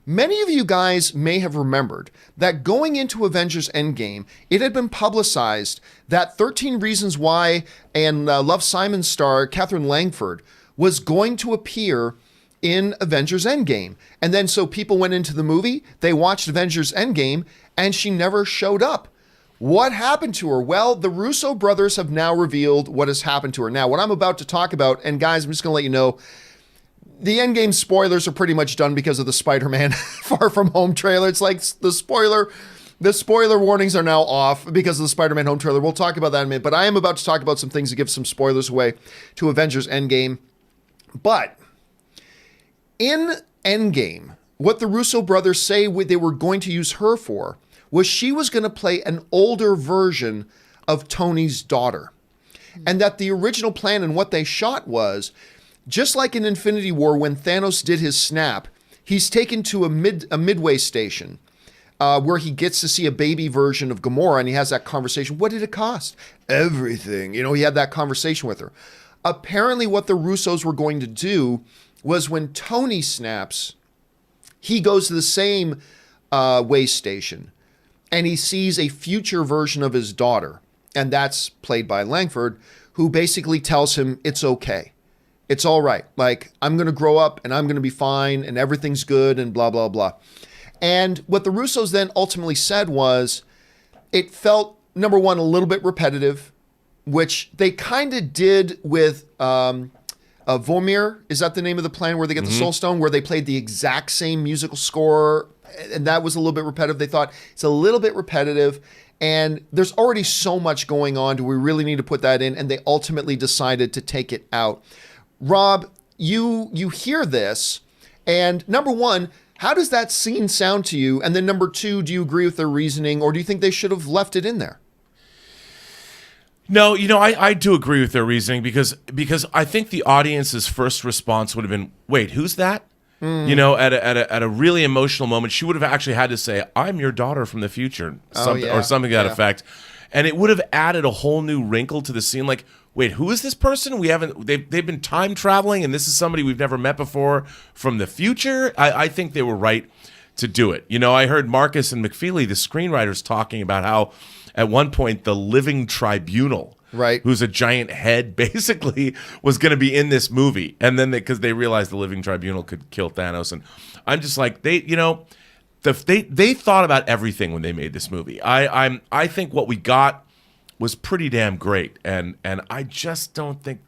Many of you guys may have remembered that going into Avengers Endgame, it had been publicized that 13 Reasons Why and Love, Simon star Katherine Langford was going to appear in Avengers Endgame. And then so people went into the movie, they watched Avengers Endgame, and she never showed up. What happened to her? Well, the Russo brothers have now revealed what has happened to her. Now, what I'm about to talk about, and guys, I'm just going to let you know, the Endgame spoilers are pretty much done because of the Spider-Man Far From Home trailer. It's like the spoiler warnings are now off because of the Spider-Man Home trailer. We'll talk about that in a minute, but I am about to talk about some things to give some spoilers away to Avengers Endgame. But in Endgame, what the Russo brothers say they were going to use her for was she was going to play an older version of Tony's daughter. And that the original plan and what they shot was, just like in Infinity War when Thanos did his snap, he's taken to a midway station where he gets to see a baby version of Gamora, and he has that conversation. What did it cost? Everything. He had that conversation with her. Apparently what the Russos were going to do was when Tony snaps, he goes to the same way station, and he sees a future version of his daughter. And that's played by Langford, who basically tells him it's okay. It's all right. Like, I'm going to grow up and I'm going to be fine and everything's good and blah, blah, blah. And what the Russos then ultimately said was it felt, number one, a little bit repetitive, which they kind of did with Vormir. Is that the name of the plan where they get the Soul Stone, where they played the exact same musical score? And that was a little bit repetitive. They thought it's a little bit repetitive. And there's already so much going on. Do we really need to put that in? And they ultimately decided to take it out. Rob, you hear this, and number one, how does that scene sound to you? And then number two, do you agree with their reasoning, or do you think they should have left it in there? No, I do agree with their reasoning because I think the audience's first response would have been, wait, who's that? At a really emotional moment, she would have actually had to say, "I'm your daughter from the future," or something to that effect, and it would have added a whole new wrinkle to the scene. Like, wait, who is this person? They've been time traveling, and this is somebody we've never met before from the future. I think they were right to do it. I heard Marcus and McFeely, the screenwriters, talking about how at one point the Living Tribunal, right, who's a giant head, basically was going to be in this movie, and then because they realized the Living Tribunal could kill Thanos, and I'm just like, they thought about everything when they made this movie. I think what we got was pretty damn great, and I just don't think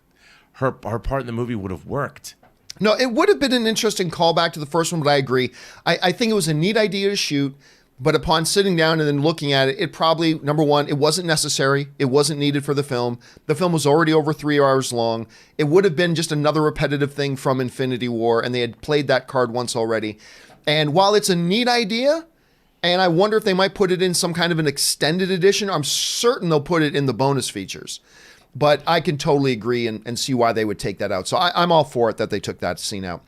her part in the movie would have worked. No, it would have been an interesting callback to the first one, but I agree. I think it was a neat idea to shoot. But upon sitting down and then looking at it, it probably, number one, it wasn't necessary. It wasn't needed for the film. The film was already over 3 hours long. It would have been just another repetitive thing from Infinity War, and they had played that card once already. And while it's a neat idea, and I wonder if they might put it in some kind of an extended edition, I'm certain they'll put it in the bonus features. But I can totally agree and see why they would take that out. So I'm all for it that they took that scene out.